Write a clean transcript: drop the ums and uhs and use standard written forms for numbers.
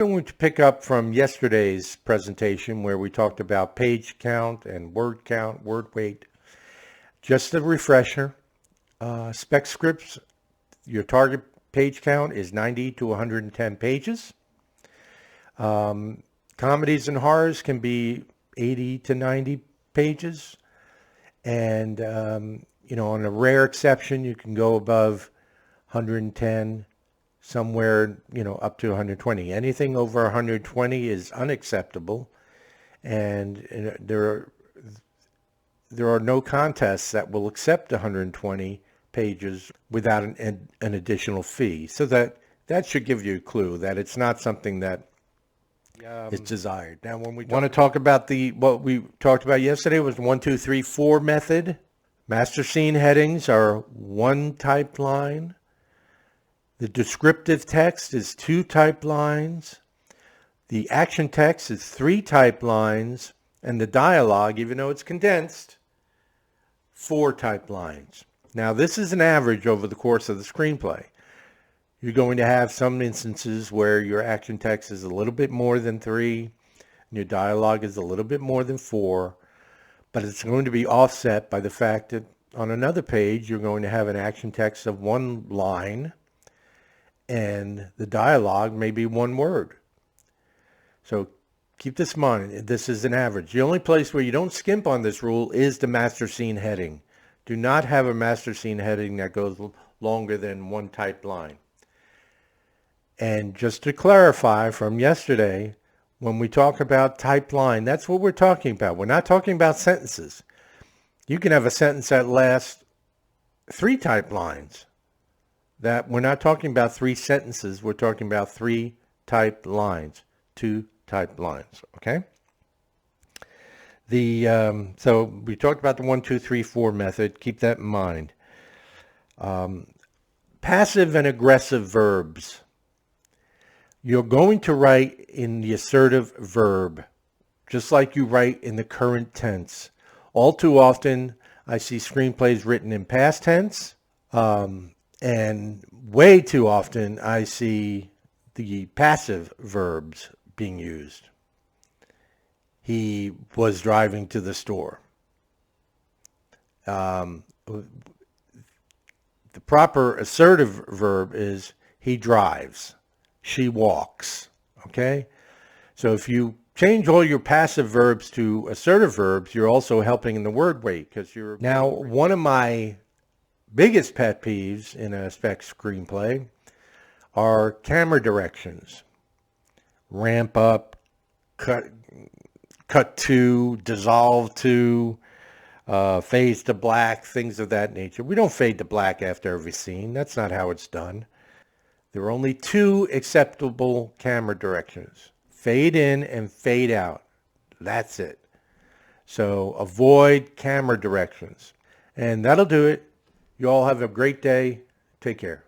I'm going to pick up from yesterday's presentation where we talked about page count and word weight. Just a refresher, spec scripts, your target page count is 90 to 110 pages. Comedies and horrors can be 80 to 90 pages. And, on a rare exception, you can go above 110, somewhere, up to 120. Anything over 120 is unacceptable. And there are no contests that will accept 120 pages without an additional fee. So that should give you a clue that it's not something that is desired. Now, when we want to talk about what we talked about yesterday was 1, 2, 3, 4 method. Master scene headings are 1 typed line. The descriptive text is 2 typed lines. The action text is 3 typed lines. And the dialogue, even though it's condensed, 4 typed lines. Now, this is an average over the course of the screenplay. You're going to have some instances where your action text is a little bit more than 3, and your dialogue is a little bit more than 4, but it's going to be offset by the fact that on another page, you're going to have an action text of 1 line, and the dialogue may be 1 word. So keep this in mind. This is an average. The only place where you don't skimp on this rule is the master scene heading. Do not have a master scene heading that goes longer than 1 typed line. And just to clarify from yesterday, when we talk about typed line, that's what we're talking about. We're not talking about sentences. You can have a sentence that lasts 3 typed lines. That we're not talking about 3 sentences. We're talking about 3 typed lines, 2 typed lines. Okay. So we talked about the 1, 2, 3, 4 method. Keep that in mind. Passive and aggressive verbs. You're going to write in the assertive verb, just like you write in the current tense. All too often, I see screenplays written in past tense, and way too often, I see the passive verbs being used. He was driving to the store. The proper assertive verb is he drives. She walks. Okay? So if you change all your passive verbs to assertive verbs, you're also helping in the word weight because you're... Now, one of my biggest pet peeves in a spec screenplay are camera directions. Ramp up, cut to, dissolve to, phase to black, things of that nature. We don't fade to black after every scene. That's not how it's done. There are only 2 acceptable camera directions. Fade in and fade out. That's it. So avoid camera directions. And that'll do it. You all have a great day. Take care.